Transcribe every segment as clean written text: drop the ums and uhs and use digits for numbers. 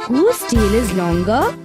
Whose tail is longer?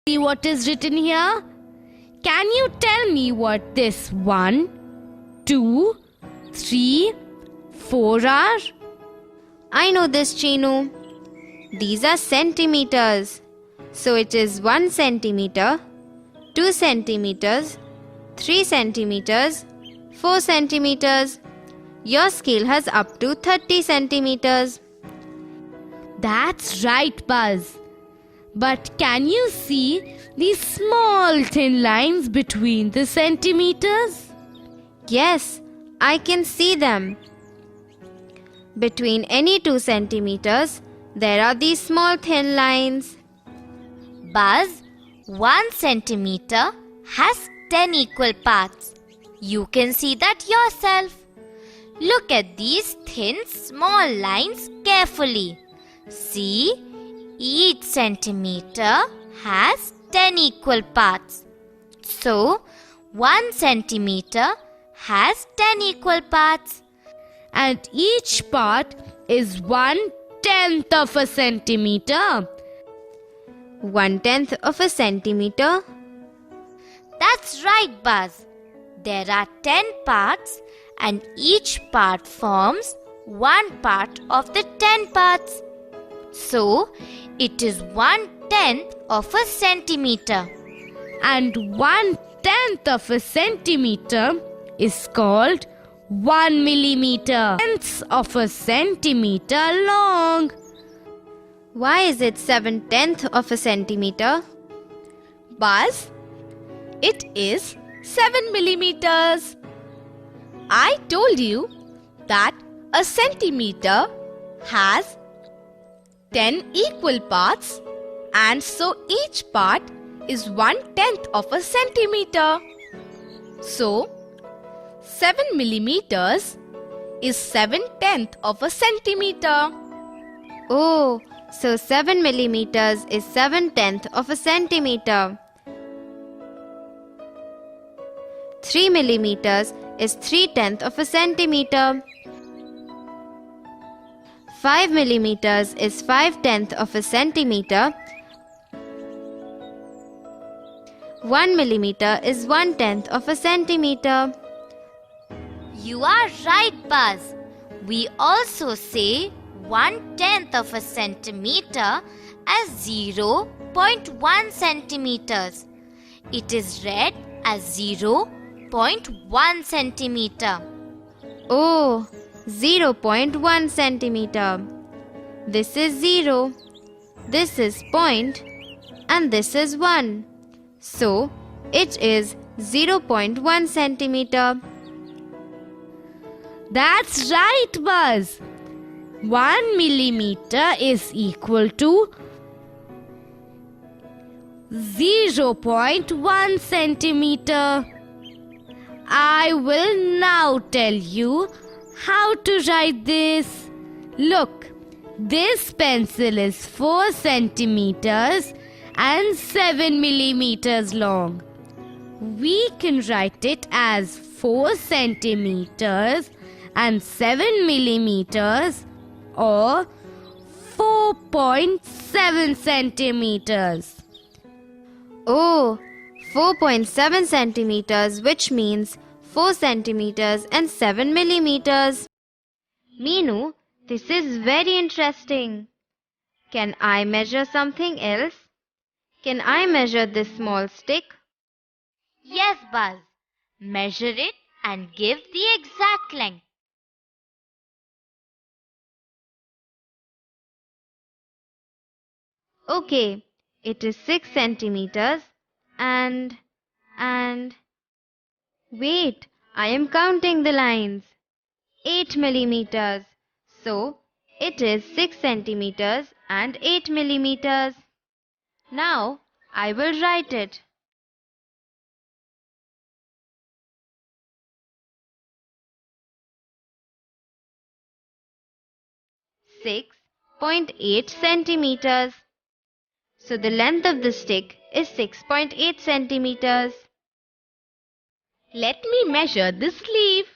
See what is written here? Can you tell me what this 1, 2, 3, 4 are? I know this, Chinu. These are centimeters. So it is 1 centimeter, 2 centimeters, 3 centimeters, 4 centimeters. Your scale has up to 30 centimeters. That's right, Buzz. But can you see these small thin lines between the centimeters? Yes, I can see them. Between any 2 centimeters, there are these small thin lines. Buzz, 1 centimeter has 10 equal parts. You can see that yourself. Look at these thin small lines carefully. See, each centimeter has 10 equal parts. So, 1 centimeter has 10 equal parts. And each part is 1/10 of a centimeter. 1/10 of a centimeter? That's right, Buzz. There are 10 parts and each part forms 1 part of the 10 parts. So, it is 1/10 of a centimeter. And 1/10 of a centimeter is called 1 millimeter. Tenths of a centimeter long. Why is it 7/10 of a centimeter? Buzz, it is 7 millimeters. I told you that a centimeter has 10 equal parts, and so each part is 1/10 of a centimeter. So, 7 millimeters is 7/10 of a centimeter. Oh, so 7 millimeters is 7/10 of a centimeter. 3 millimeters is 3/10 of a centimeter. 5 millimeters is 5/10 of a centimeter. 1 millimeter is 1/10 of a centimeter. You are right, Buzz. We also say 1/10 of a centimeter as 0.1 centimeters. It is read as 0.1 centimeter. Oh, 0.1 centimeter. This is 0. This is point and this is 1. So, it is 0.1 centimeter. That's right, Buzz. 1 millimeter is equal to 0.1 centimeter. I will now tell you how to write this. Look, this pencil is 4 centimeters and 7 millimeters long. We can write it as 4 centimeters and 7 millimeters or 4.7 centimeters. Oh, 4.7 centimeters, which means 4 centimeters and 7 millimeters. Meenu, this is very interesting. Can I measure something else? Can I measure this small stick? Yes, Buzz. Measure it and give the exact length. Okay, it is 6 centimeters and... Wait, I am counting the lines. 8 millimeters. So, it is 6 centimeters and 8 millimeters. Now, I will write it. Six 6.8 centimeters. So the length of the stick is 6.8 centimeters. Let me measure the sleeve.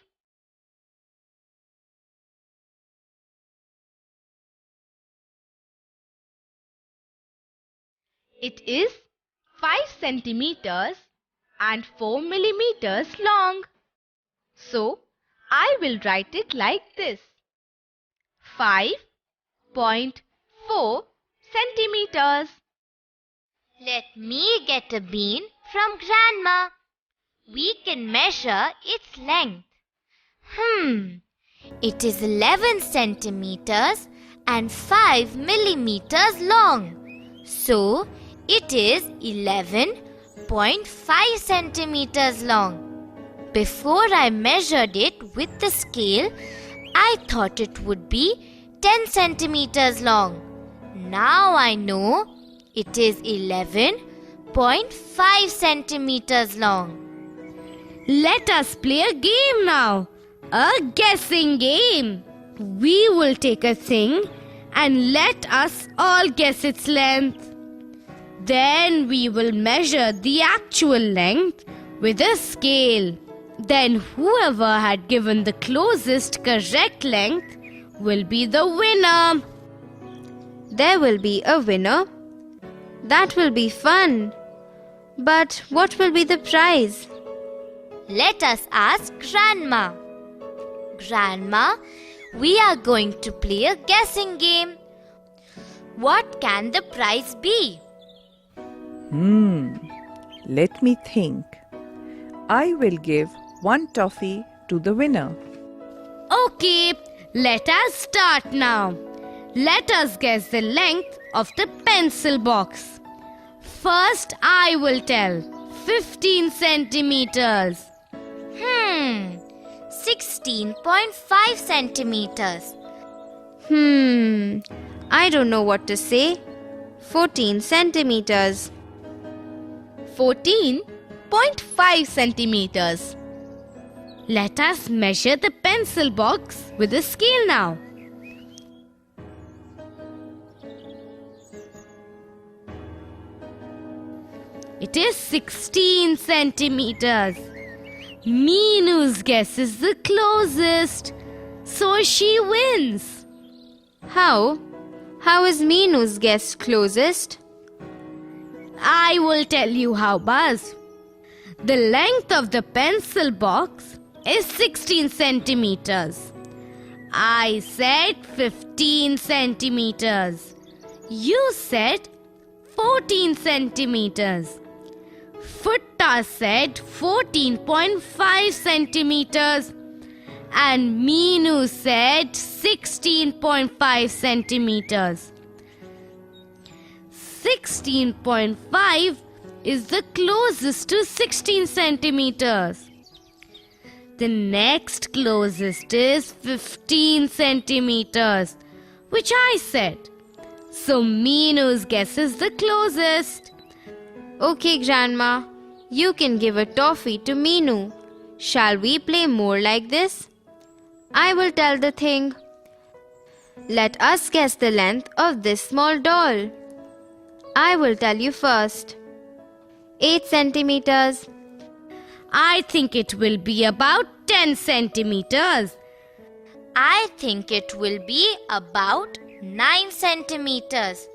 It is 5 centimeters and 4 millimeters long. So, I will write it like this. 5.4 centimeters. Let me get a bean from Grandma. We can measure its length. It is 11 centimeters and 5 millimeters long. So, it is 11.5 centimeters long. Before I measured it with the scale, I thought it would be 10 centimeters long. Now I know it is 11.5 centimeters long. Let us play a game now. A guessing game. We will take a thing and let us all guess its length. Then we will measure the actual length with a scale. Then whoever had given the closest correct length will be the winner. There will be a winner. That will be fun. But what will be the prize? Let us ask Grandma. Grandma, we are going to play a guessing game. What can the prize be? Let me think. I will give one toffee to the winner. Okay, let us start now. Let us guess the length of the pencil box. First, I will tell 15 centimeters. 16.5 centimeters. I don't know what to say. 14 centimeters. 14.5 centimeters. Let us measure the pencil box with a scale now. It is 16 centimeters. Meenu's guess is the closest, so she wins. How? How is Meenu's guess closest? I will tell you how, Buzz. The length of the pencil box is 16 centimeters. I said 15 centimeters. You said 14 centimeters. Futta said 14.5 centimeters. And Meenu said 16.5 centimeters. 16.5 is the closest to 16 centimeters. The next closest is 15 centimeters, which I said. So Meenu's guess is the closest. Okay, Grandma, you can give a toffee to Meenu. Shall we play more like this? I will tell the thing. Let us guess the length of this small doll. I will tell you first. 8 centimeters. I think it will be about 10 centimeters. I think it will be about 9 centimeters.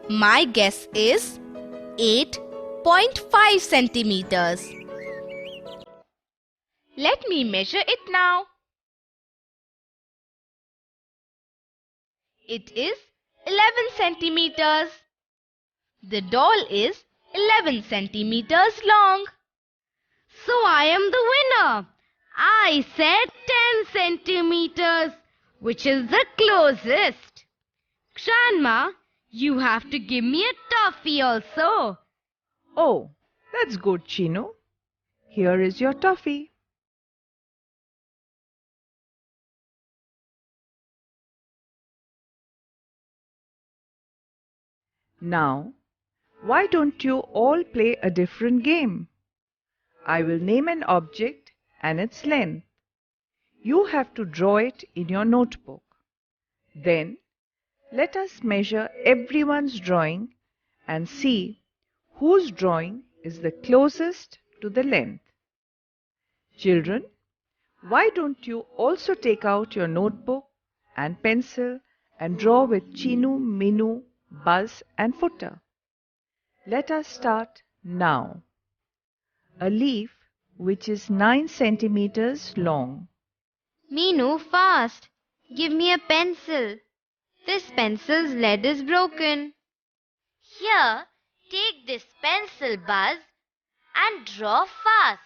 My guess is 8.5 centimeters. Let me measure it now. It is 11 centimeters. The doll is 11 centimeters long. So I am the winner. I said 10 centimeters, which is the closest. Grandma, you have to give me a toffee also. Oh, that's good, Chinu. Here is your toffee. Now, why don't you all play a different game? I will name an object and its length. You have to draw it in your notebook. Then, let us measure everyone's drawing and see whose drawing is the closest to the length. Children, why don't you also take out your notebook and pencil and draw with Chinu, Meenu, Buzz and Footer? Let us start now. A leaf which is 9 centimeters long. Meenu, fast. Give me a pencil. This pencil's lead is broken. Here, take this pencil, Buzz, and draw fast.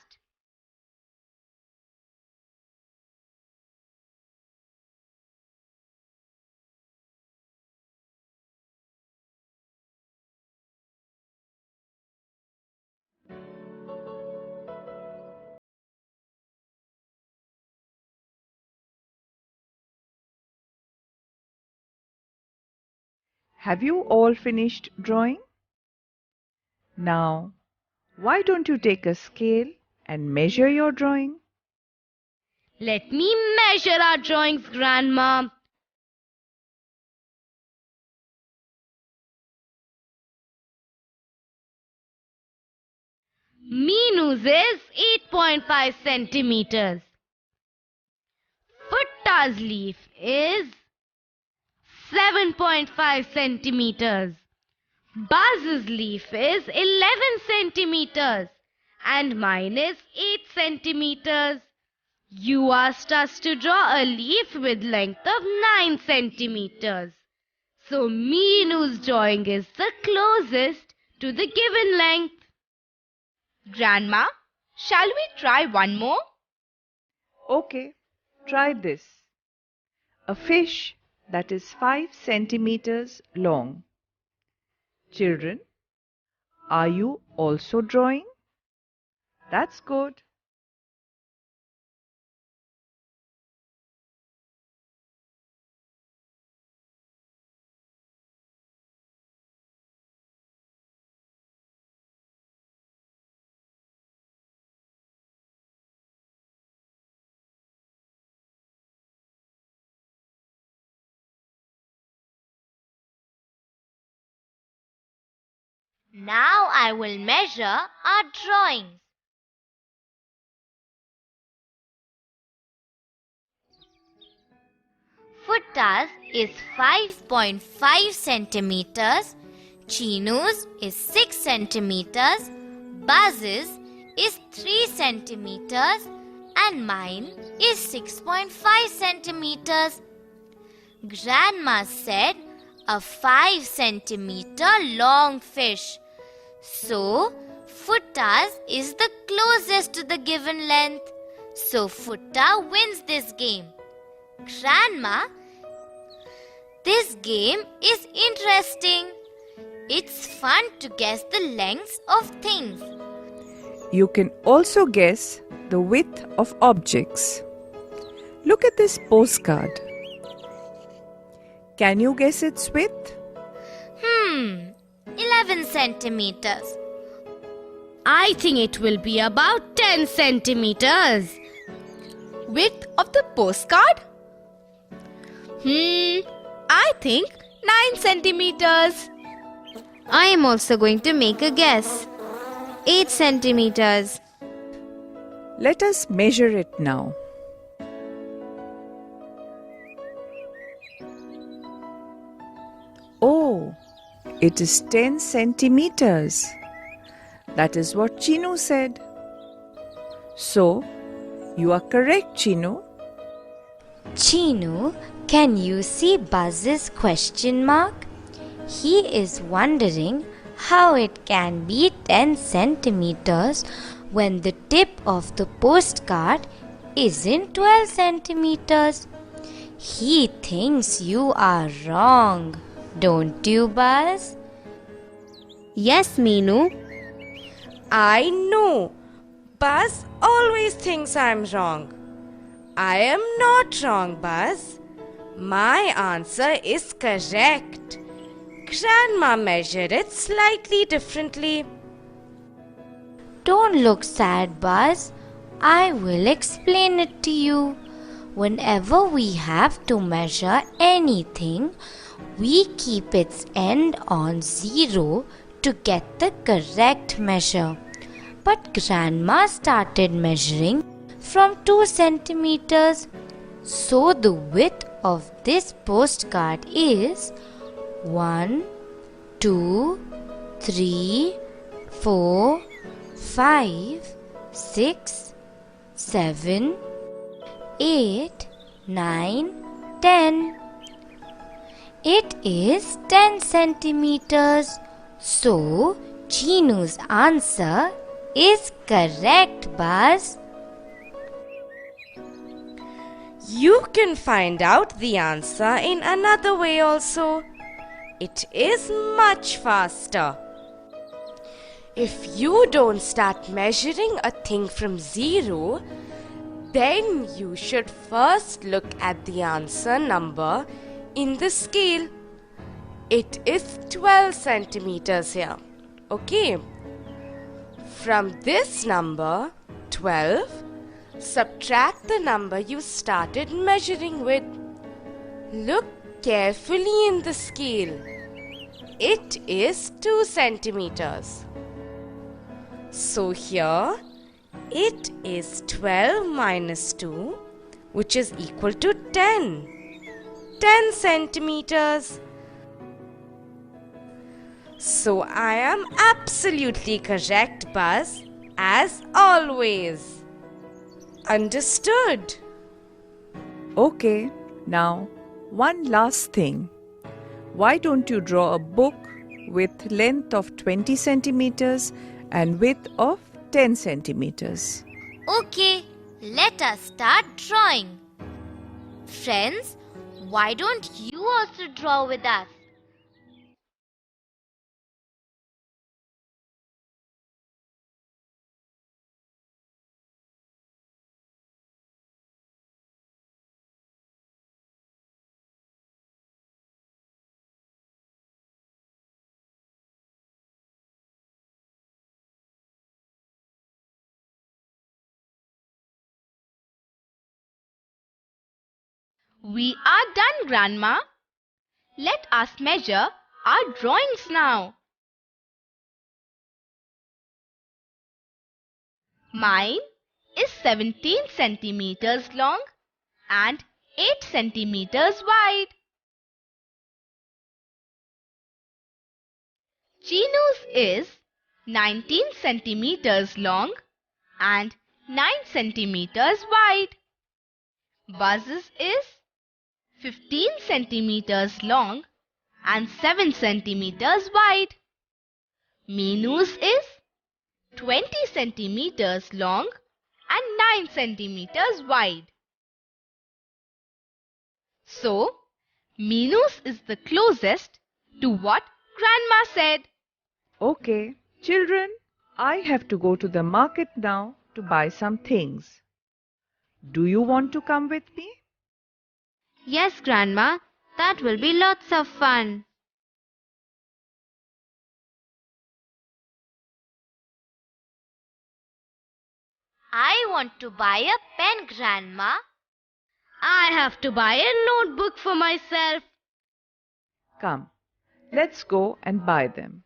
Have you all finished drawing? Now, why don't you take a scale and measure your drawing? Let me measure our drawings, Grandma. Meenu's is 8.5 centimeters. Futta's leaf is 7.5 centimeters. Buzz's leaf is 11 centimeters. And mine is 8 centimeters. You asked us to draw a leaf with length of 9 centimeters. So Meenu's drawing is the closest to the given length. Grandma, shall we try one more? Okay, try this. A fish that is 5 centimeters long. Children, are you also drawing? That's good. Now I will measure our drawings. Futta's is 5.5 centimeters, Chinu's is 6 centimeters, Buzz's is 3 centimeters and mine is 6.5 centimeters. Grandma said a 5 centimeter long fish. So, Futta's is the closest to the given length. So, Futta wins this game. Grandma, This game is interesting. It's fun to guess the lengths of things. You can also guess the width of objects. Look at this postcard. Can you guess its width? 11 centimeters. I think it will be about 10 centimeters. Width of the postcard? I think 9 centimeters. I am also going to make a guess. 8 centimeters. Let us measure it now. Oh, it is 10 centimeters. That is what Chinu said. So, you are correct, Chinu. Chinu, can you see Buzz's question mark? He is wondering how it can be 10 centimeters when the tip of the postcard isn't 12 centimeters. He thinks you are wrong, don't you, Buzz? Yes, Meenu. I know. Buzz always thinks I'm wrong. I am not wrong, Buzz. My answer is correct. Grandma measured it slightly differently. Don't look sad, Buzz. I will explain it to you. Whenever we have to measure anything, we keep its end on 0 to get the correct measure. But Grandma started measuring from 2 centimeters. So the width of this postcard is 1, 2, 3, 4, 5, 6, 7, 8, 9, 10. It is 10 centimeters. So, Chinu's answer is correct, Buzz. You can find out the answer in another way also. It is much faster. If you don't start measuring a thing from 0, then you should first look at the answer number in the scale. It is 12 centimeters here. Okay. From this number, 12, subtract the number you started measuring with. Look carefully in the scale. It is 2 centimeters. So here, it is 12 minus 2, which is equal to 10. 10 centimeters. So I am absolutely correct, Buzz, as always. Understood? Okay, now one last thing. Why don't you draw a book with length of 20 centimeters and width of 10 centimeters? Okay, let us start drawing. Friends, why don't you also draw with us? We are done, Grandma. Let us measure our drawings now. Mine is 17 centimeters long and 8 centimeters wide. Chinu's is 19 centimeters long and 9 centimeters wide. Buzz's is 15 centimeters long and 7 centimeters wide. Meenu's is 20 centimeters long and 9 centimeters wide. So, Meenu's is the closest to what Grandma said. Okay, children, I have to go to the market now to buy some things. Do you want to come with me? Yes, Grandma, that will be lots of fun. I want to buy a pen, Grandma. I have to buy a notebook for myself. Come, let's go and buy them.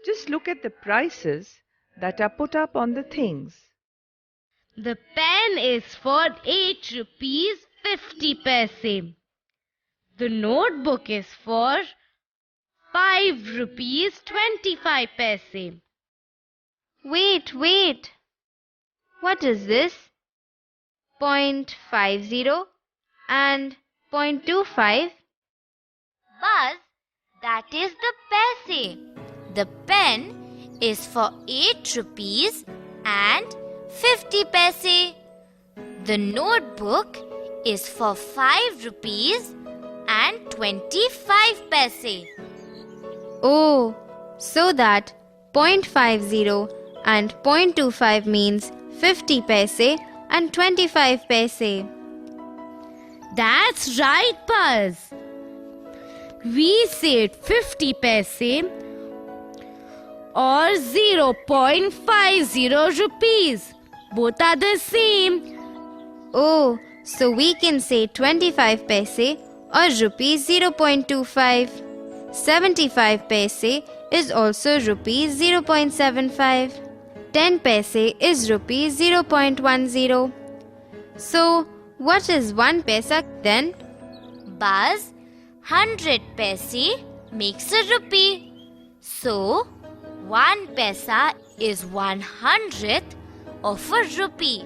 Just look at the prices that are put up on the things. The pen is for 8 rupees 50 paise. The notebook is for 5 rupees 25 paise. Wait. What is this? 0.50 and 0.25? Buzz, that is the paise. The pen is for 8 rupees and 50 paise. The notebook is for 5 rupees and 25 paise. Oh, so that 0.50 and 0.25 means 50 paise and 25 paise. That's right, Buzz. We said 50 paise or 0.50 rupees. Both are the same. Oh, so we can say 25 paise or rupees 0.25. 75 paise is also rupees 0.75. 10 paise is rupees 0.10. So, what is 1 paisa then? Buzz, 100 paise makes a rupee. So, 1 paisa is 1/100th of a rupee.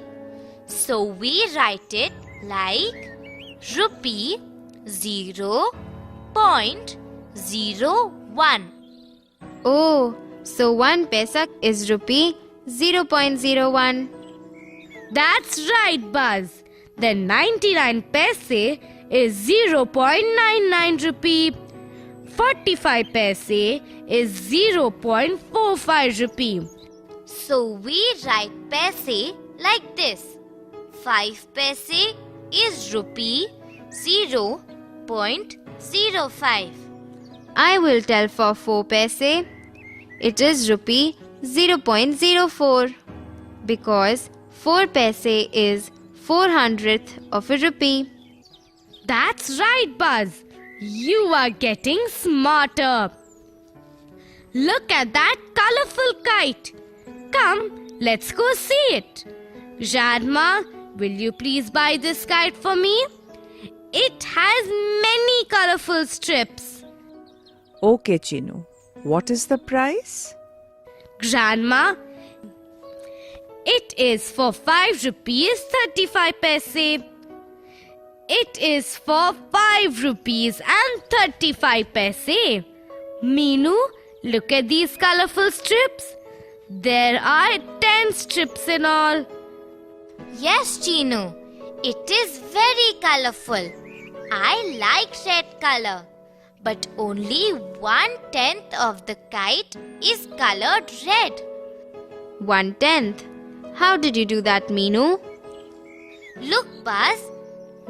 So, we write it like rupee 0.01. Oh, so 1 paisa is rupee 0.01. That's right, Buzz. Then 99 paise is 0.99 rupee. 45 paise is 0.45 rupee. So we write paise like this. 5 paise is rupee 0.05. I will tell for 4 paise. It is rupee 0.04 because 4 paise is 400th of a rupee. That's right, Buzz. You are getting smarter. Look at that colorful kite. Come, let's go see it. Grandma, will you please buy this kite for me? It has many colorful strips. Okay, Chinu. What is the price? Grandma, it is for 5 rupees 35 paise. It is for 5 rupees and 35 paise. Meenu, look at these colorful strips. There are 10 strips in all. Yes, Chinu, it is very colorful. I like red color. But only 1/10 of the kite is colored red. 1/10. How did you do that, Meenu? Look, Buzz,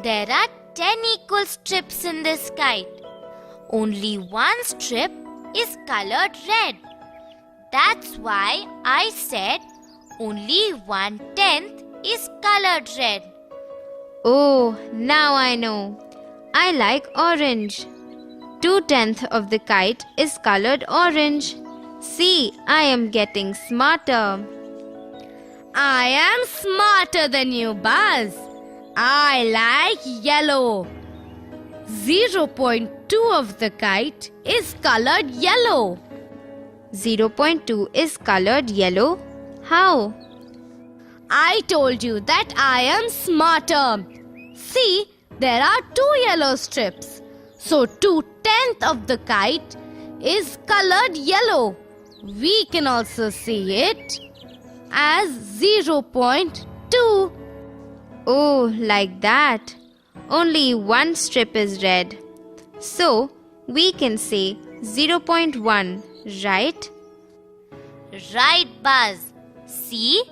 there are 10 equal strips in this kite. Only one strip is colored red. That's why I said only 1/10 is colored red. Oh, now I know. I like orange. 2/10 of the kite is colored orange. See, I am getting smarter. I am smarter than you, Buzz. I like yellow. 0.2 of the kite is colored yellow. 0.2 is colored yellow. How? I told you that I am smarter. See, there are 2 yellow strips. So 2/10 of the kite is colored yellow. We can also see it as 0.2. Oh, like that. Only one strip is red. So, we can say 0.1, right? Right, Buzz. See,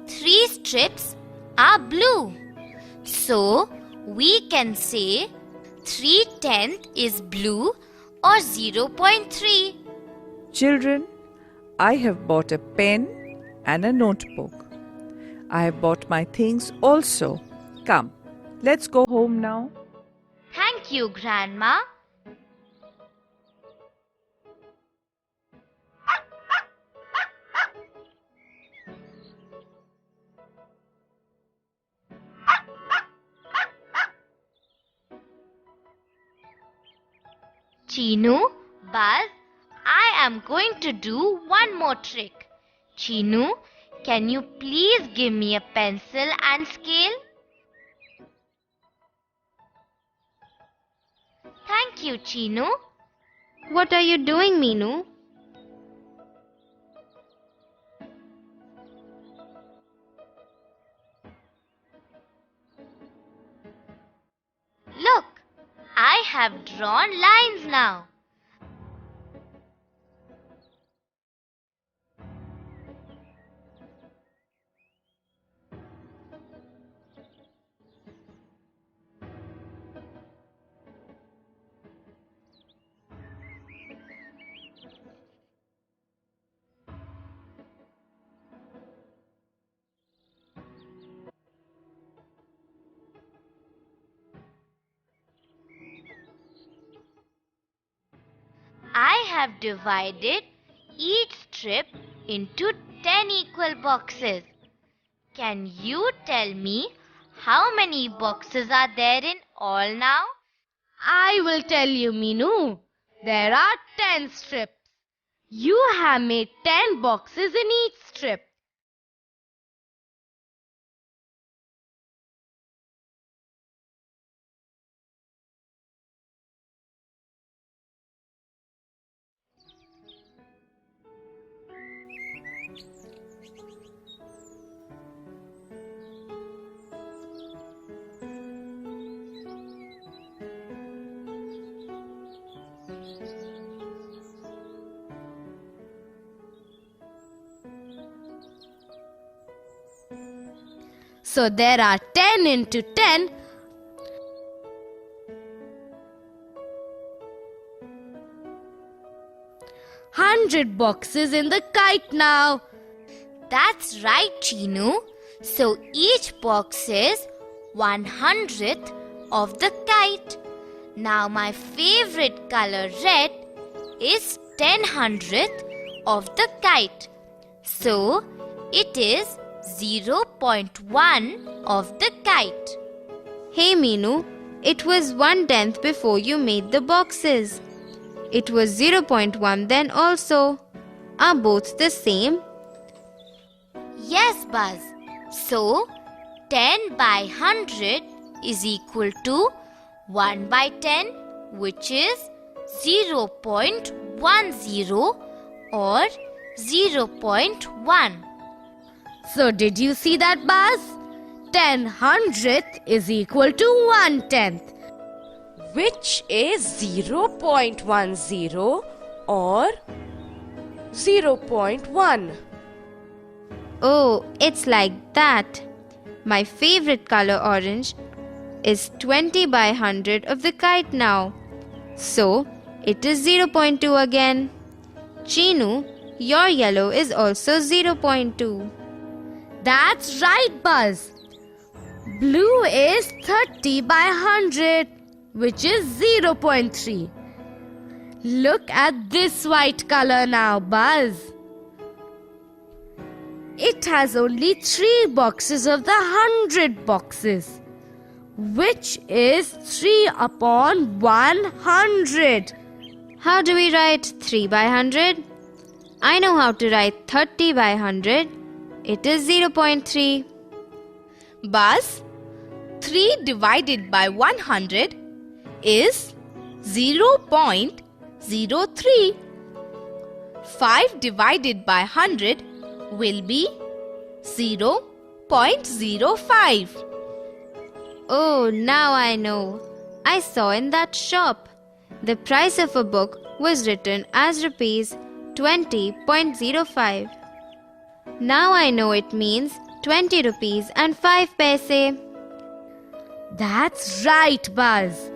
3 strips are blue. So, we can say 3/10 is blue or 0.3. Children, I have bought a pen and a notebook. I have bought my things also. Come, let's go home now. Thank you, Grandma. Chinu, Buzz, I am going to do one more trick. Chinu, can you please give me a pencil and scale? Thank you, Chinu. What are you doing, Meenu? Look, I have drawn lines now. I have divided each strip into 10 equal boxes. Can you tell me how many boxes are there in all now? I will tell you, Meenu. There are 10 strips. You have made 10 boxes in each strip. So there are 10 into 10. Hundred boxes in the kite now. That's right, Chinu. So each box is 1/100th of the kite. Now my favorite color red is 10/100th of the kite. So it is 0.1 of the kite. Hey, Meenu, it was 1/10 before you made the boxes. It was 0.1 then also. Are both the same? Yes, Buzz. So 10 by 100 is equal to 1 by 10, which is 0.10 or 0.1. So did you see that, Buzz? 10/100th is equal to 1/10. Which is 0.10 or 0.1. Oh, it's like that. My favorite color orange is 20 by 100 of the kite now. So it is 0.2 again. Chinu, your yellow is also 0.2. That's right, Buzz. Blue is 30 by 100, which is 0.3. Look at this white color now, Buzz. It has only 3 boxes of the 100 boxes, which is 3 upon 100. How do we write 3 by 100? I know how to write 30 by 100. It is 0.3. Buzz, 3 divided by 100 is 0.03. 5 divided by 100 will be 0.05. Oh, now I know. I saw in that shop. The price of a book was written as rupees 20.05. Now I know it means 20 rupees and 5 paise. That's right, Buzz.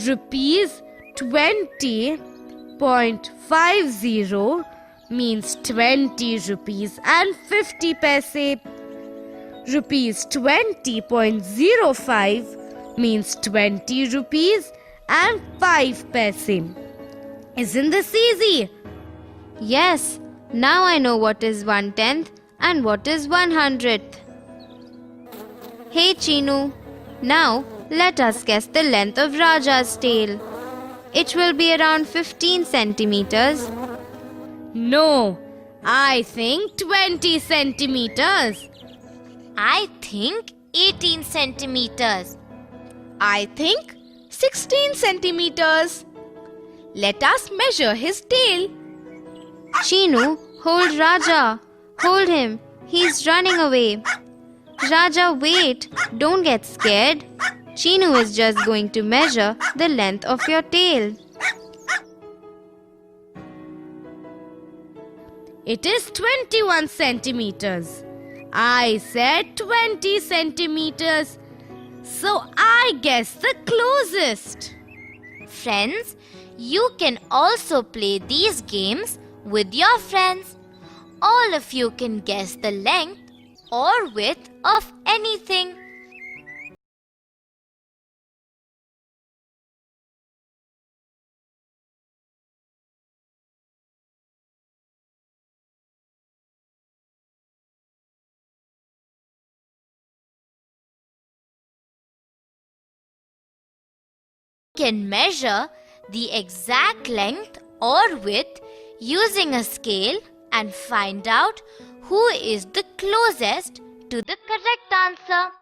Rupees 20.50 means 20 rupees and 50 paise. Rupees 20.05 means 20 rupees and 5 paise. Isn't this easy? Yes, now I know what is 1/10 and what is 1/100th. Hey Chinu, now let us guess the length of Raja's tail. It will be around 15 centimeters. No, I think 20 centimeters. I think 18 centimeters. I think 16 centimeters. Let us measure his tail. Chinu, hold Raja. Hold him. He's running away. Raja, wait. Don't get scared. Chinu is just going to measure the length of your tail. It is 21 centimeters. I said 20 centimeters. So I guessed the closest. Friends, you can also play these games with your friends. All of you can guess the length or width of anything. You can measure the exact length or width using a scale and find out who is the closest to the correct answer.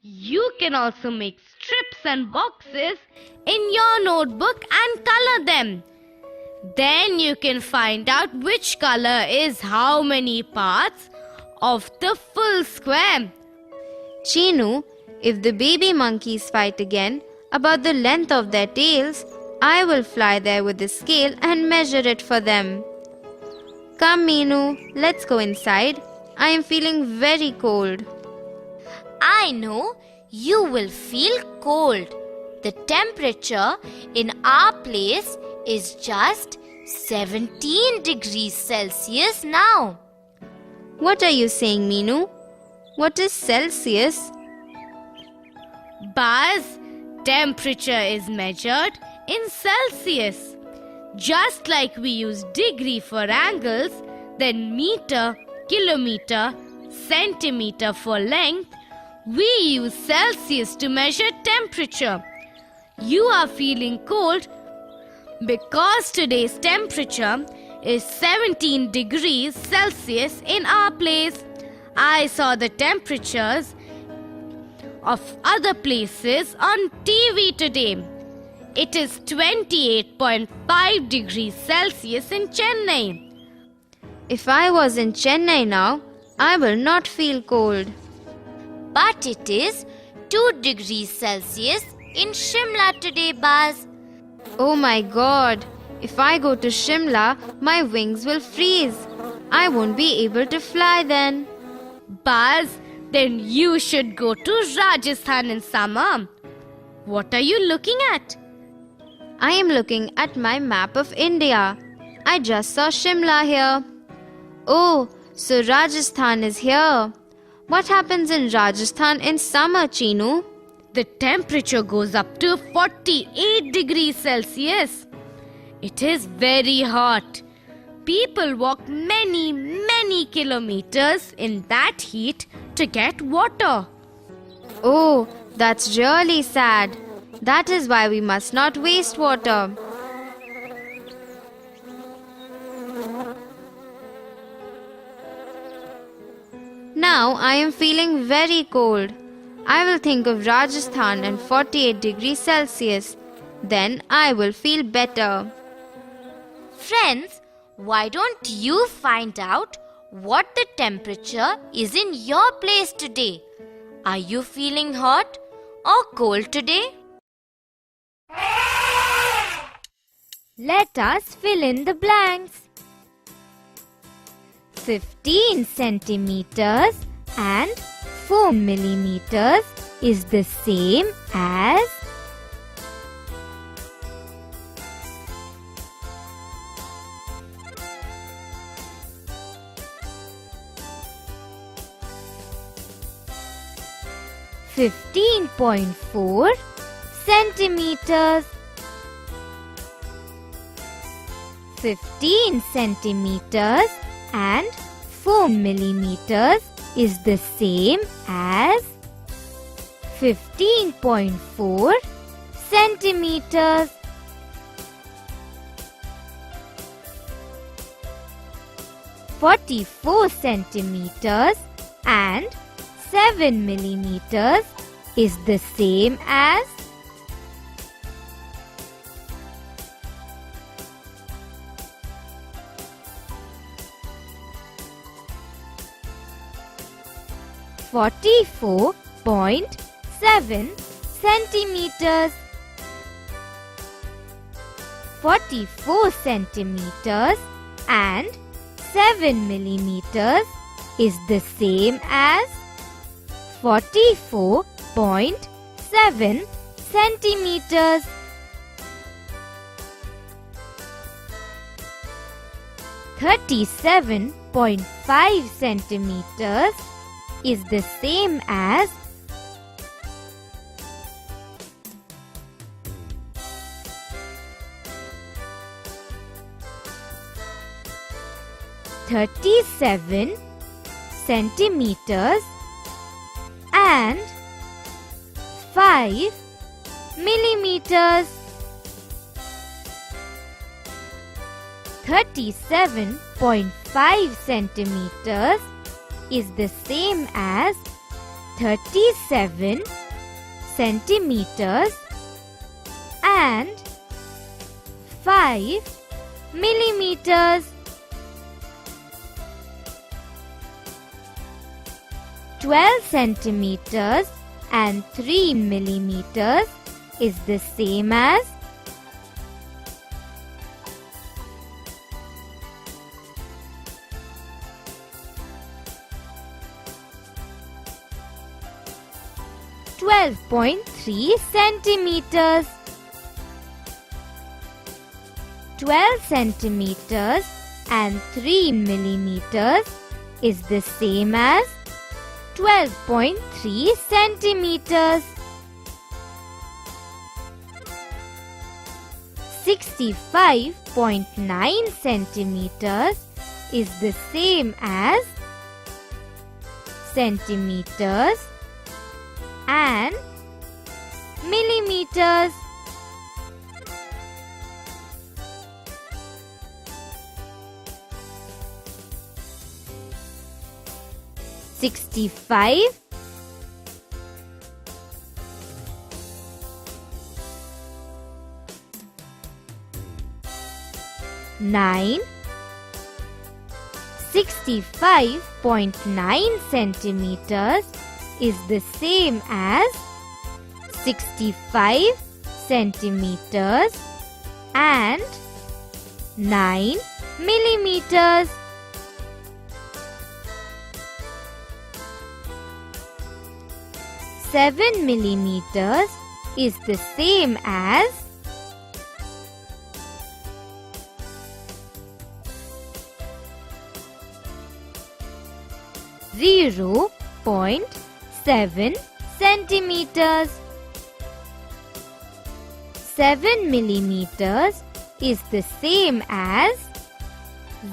You can also make strips and boxes in your notebook and color them. Then you can find out which color is how many parts of the full square. Chinu, if the baby monkeys fight again about the length of their tails, I will fly there with the scale and measure it for them. Come, Meenu, let's go inside. I am feeling very cold. I know you will feel cold. The temperature in our place is just 17 degrees Celsius now. What are you saying, Meenu? What is Celsius? Buzz, temperature is measured in Celsius. Just like we use degree for angles, then meter, kilometer, centimeter for length, we use Celsius to measure temperature. You are feeling cold because today's temperature is 17 degrees Celsius in our place. I saw the temperatures of other places on TV today. It is 28.5 degrees Celsius in Chennai. If I was in Chennai now, I will not feel cold. But it is 2 degrees Celsius in Shimla today, Buzz. Oh my god, if I go to Shimla, my wings will freeze. I won't be able to fly then. Buzz, then you should go to Rajasthan in summer. What are you looking at? I am looking at my map of India. I just saw Shimla here. Oh, so Rajasthan is here. What happens in Rajasthan in summer, Chinu? The temperature goes up to 48 degrees Celsius. It is very hot. People walk many kilometers in that heat to get water. Oh, that's really sad. That is why we must not waste water. Now I am feeling very cold. I will think of Rajasthan and 48 degrees Celsius. Then I will feel better. Friends, why don't you find out what the temperature is in your place today? Are you feeling hot or cold today? Let us fill in the blanks. 15 centimeters and 4 millimeters is the same as 15.4 centimeters. 15 centimeters and 4 millimeters is the same as 15.4 centimeters. 44 centimeters and 7 millimeters is the same as 44.7 centimeters. 44 centimeters and 7 millimeters is the same as 44.7 centimeters. 37.5 centimeters is the same as 37 centimeters and 5 millimeters. 37.5 centimeters is the same as 37 centimeters and 5 millimeters. 12 centimeters and 3 millimeters is the same as 12.3 centimeters. 12 centimeters and 3 millimeters is the same as 12.3 centimeters. 65.9 centimeters is the same as centimeters and millimeters. 65 9 65.9 centimeters is the same as 65 centimeters and 9 millimeters. 7 millimeters is the same as 0.7 centimeters. 7 millimeters is the same as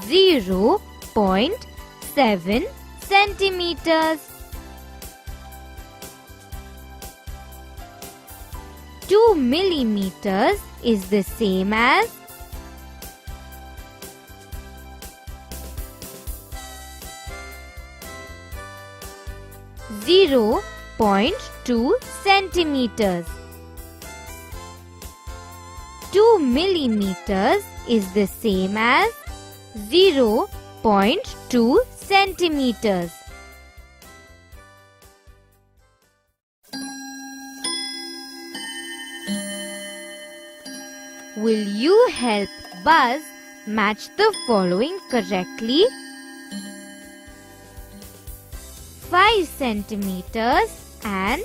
0.7 centimeters. 2 millimeters is the same as 0.5 0.2 centimeters. 2 millimeters is the same as 0.2 centimeters. Will you help Buzz match the following correctly? 5 centimeters and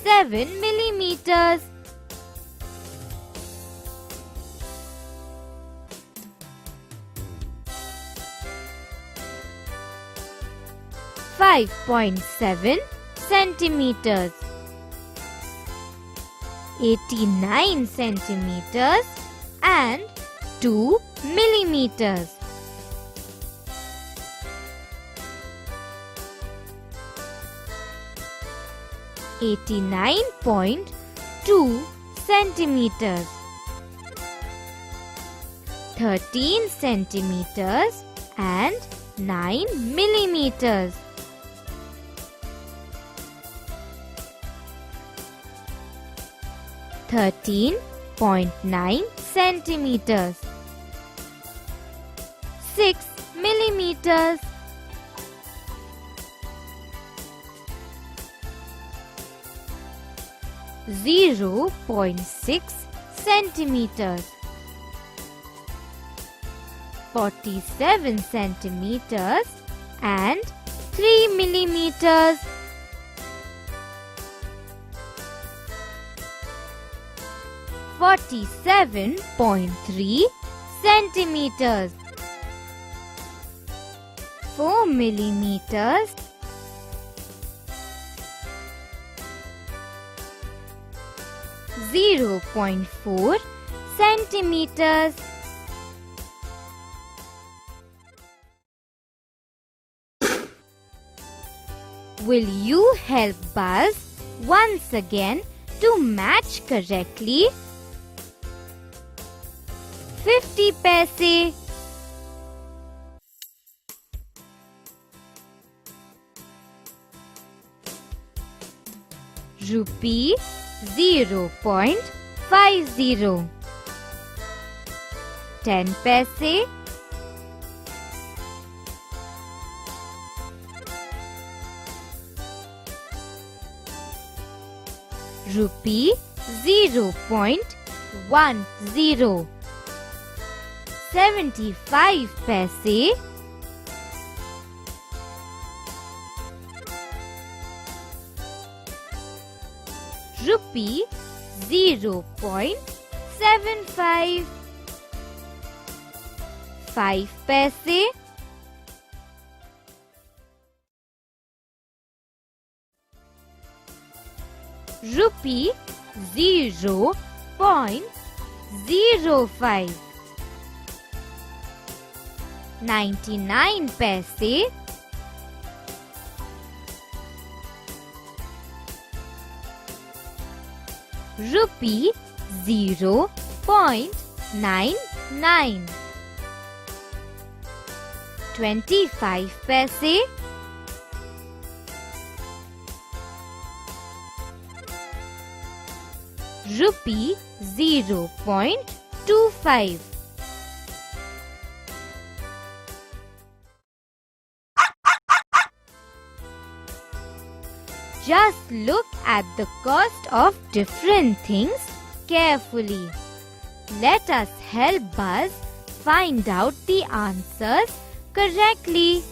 7 millimeters. 5.7 centimeters. 89 centimeters and 2 millimeters. 89.2 centimeters. 13 centimeters and 9 millimeters. 13.9 centimeters. 6 millimeters. 0.6 centimeters. 47 centimeters and 3 millimeters. 47.3 centimeters. 4 millimeters. 0.4 centimeters. Will you help Buzz once again to match correctly? 50 paise. Rupee 0.50. 10 paise. Rupee 0.10. 75 paise. Rupee 0.75. 5 paise. Rupee 0.05. 99 paise. Rupee 0.99. 25 paise. Rupee 0.25. Just look at the cost of different things carefully. Let us help Buzz find out the answers correctly.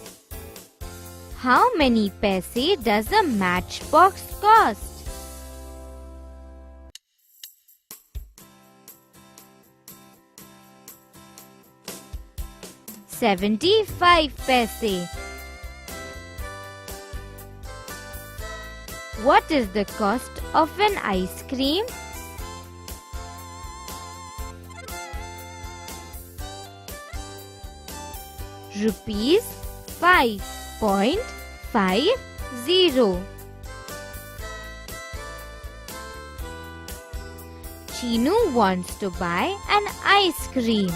How many paise does a matchbox cost? 75 paise. What is the cost of an ice cream? Rupees 5.50. Chinu wants to buy an ice cream.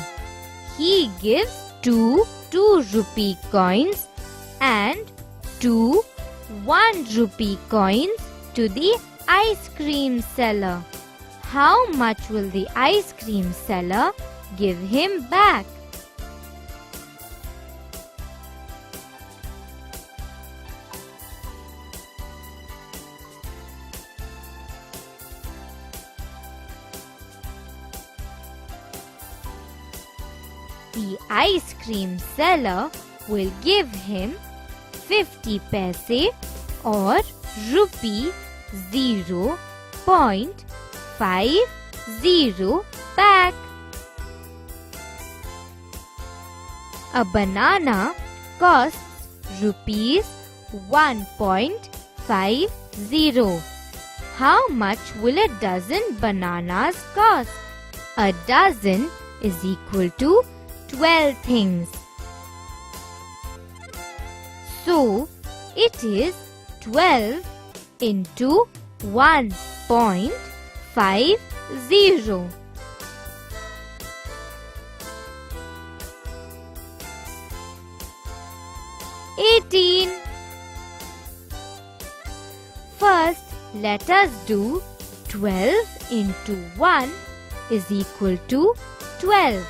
He gives two 2 rupee coins and 2 1 rupee coins to the ice cream seller. How much will the ice cream seller give him back? The ice cream seller will give him 50 paise or rupee 0.50 back. A banana costs rupees 1.50. How much will a dozen bananas cost? A dozen is equal to 12 things. So, it is 12 into 1.50. $18. First, let us do 12 into 1 is equal to 12.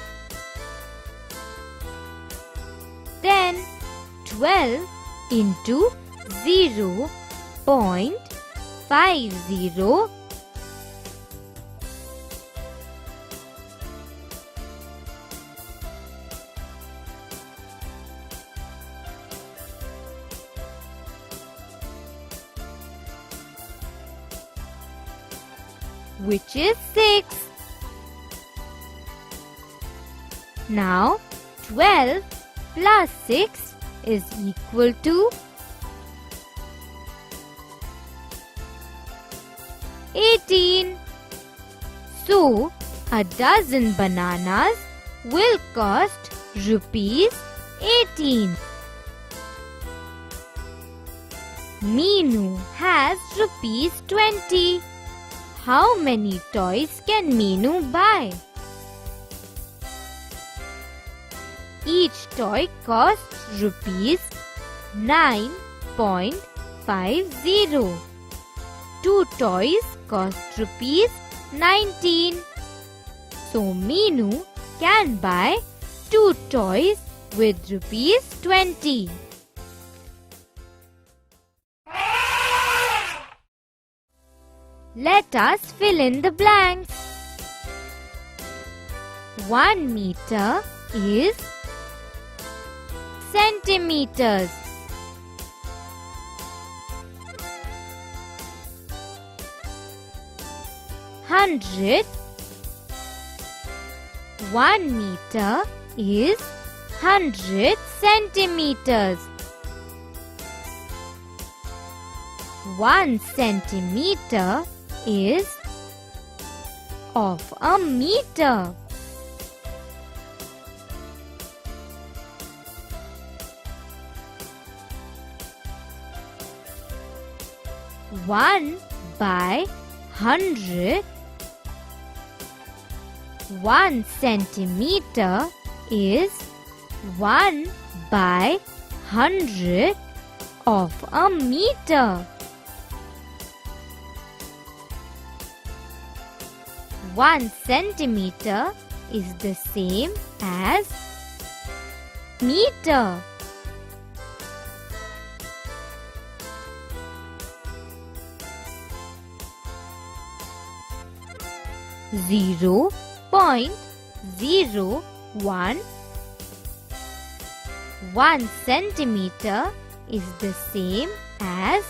Then 12 into 0.50 which is 6. Now 12 plus 6 is equal to 18. So, a dozen bananas will cost rupees 18. Meenu has rupees 20. How many toys can Meenu buy? Each toy costs rupees 9.50. 2 toys cost rupees 19. So Meenu can buy 2 toys with rupees 20. Let us fill in the blanks. 1 meter is centimeters. 100. 1 meter is 100 centimeters. 1 centimeter is of a meter. 1 by 100. 1 centimeter is 1 by 100 of a meter. 1 centimeter is the same as meter. Zero point 0.01. 1 centimeter is the same as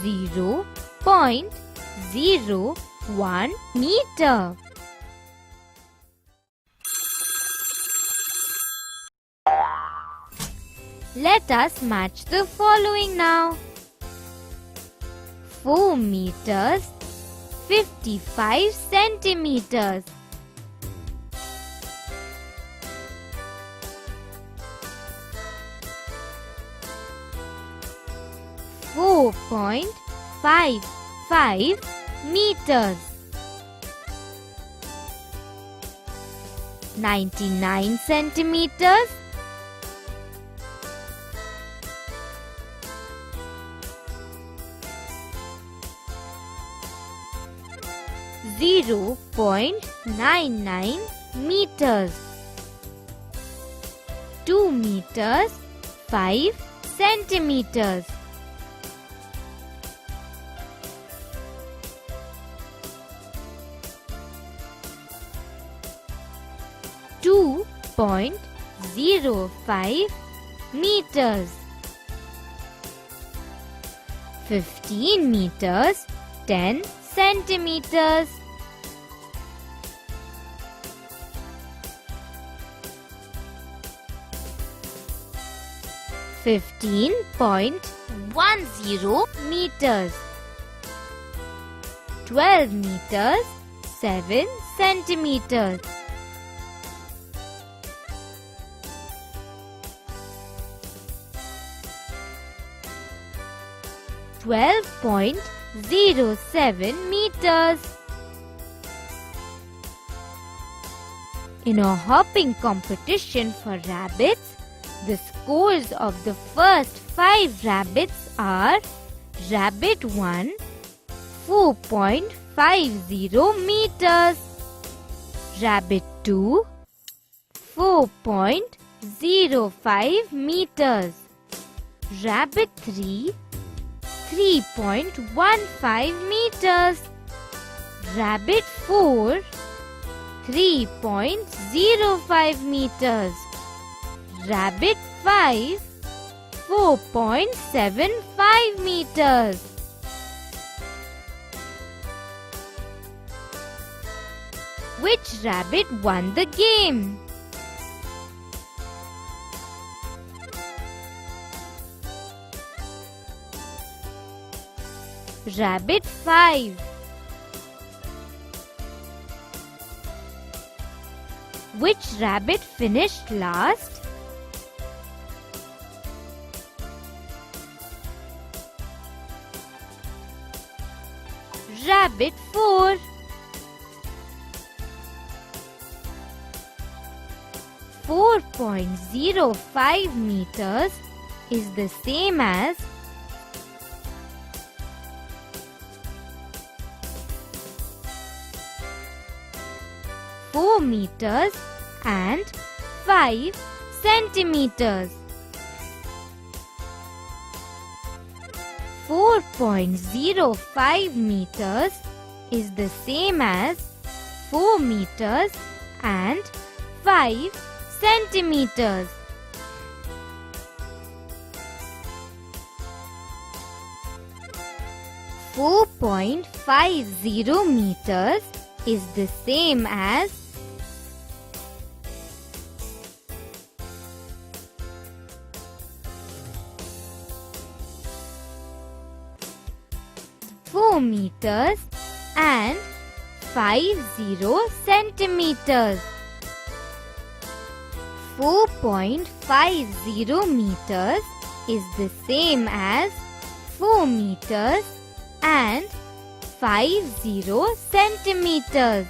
0.01 meter. Let us match the following now. 4 meters, 55 centimeters. 4.55 meters. 99 centimeters. 0.99 meters. 2 meters 5 centimeters. 2.05 meters. 15 meters 10 centimeters. 15.10 meters. 12 meters 7 centimeters. 12.07 meters. In a hopping competition for rabbits, the scores of the first 5 rabbits are: Rabbit 1 4.50 meters, Rabbit 2 4.05 meters, Rabbit 3 3.15 meters, Rabbit 4 3.05 meters, Rabbit 5 4.75 meters. Which rabbit won the game? Rabbit 5. Which rabbit finished last? Rabbit 4. .05 meters is the same as 4 meters and 5 centimeters. 4.05 meters is the same as 4 meters and 5 centimeters. .50 meters is the same as 4 meters and 50 centimeters. 4.50 meters is the same as 4 meters and 50 centimeters.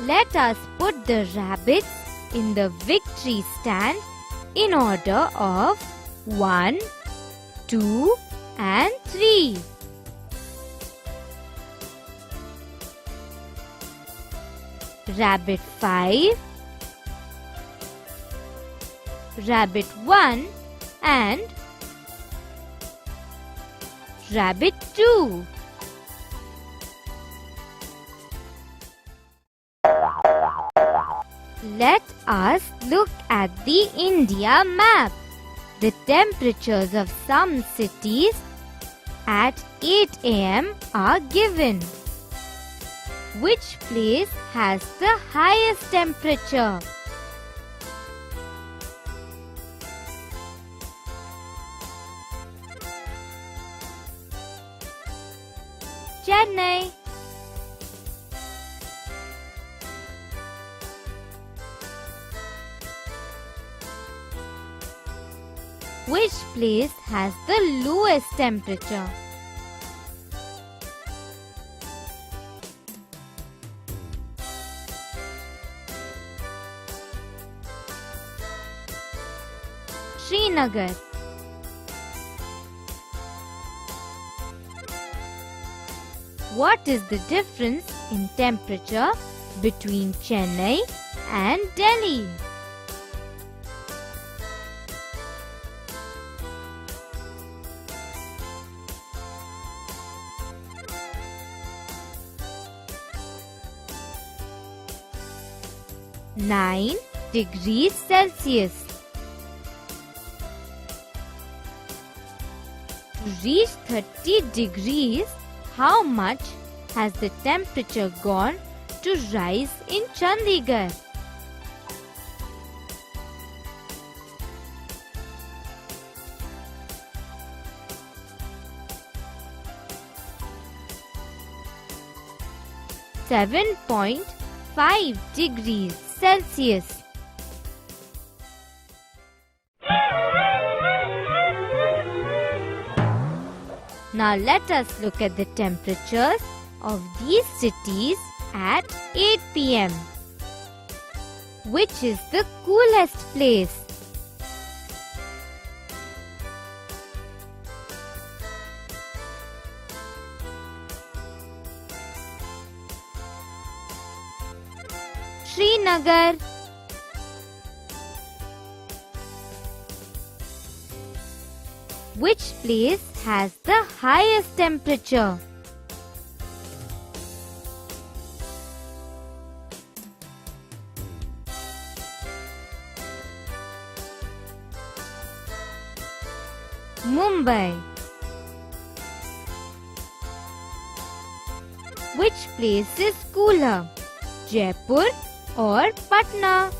Let us put the rabbits in the victory stand in order of 1, 2 and 3. Rabbit 5, Rabbit 1 and Rabbit 2. Let us look at the India map. The temperatures of some cities at 8 a.m. are given. Which place has the highest temperature? Chennai. Which place has the lowest temperature? Srinagar. What is the difference in temperature between Chennai and Delhi? Nine degrees Celsius. To reach 30 degrees, how much has the temperature gone to rise in Chandigarh? .5 degrees Celsius. Now let us look at the temperatures of these cities at 8 p.m. Which is the coolest place? Srinagar. Which place has the highest temperature? Mumbai. Which place is cooler? Jaipur or Patna?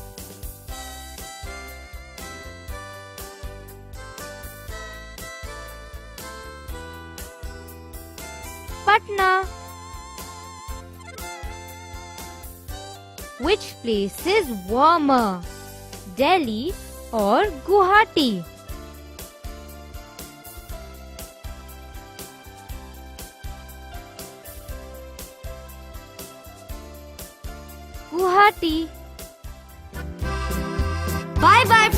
Patna. Which place is warmer? Delhi or Guwahati? Guwahati. Bye bye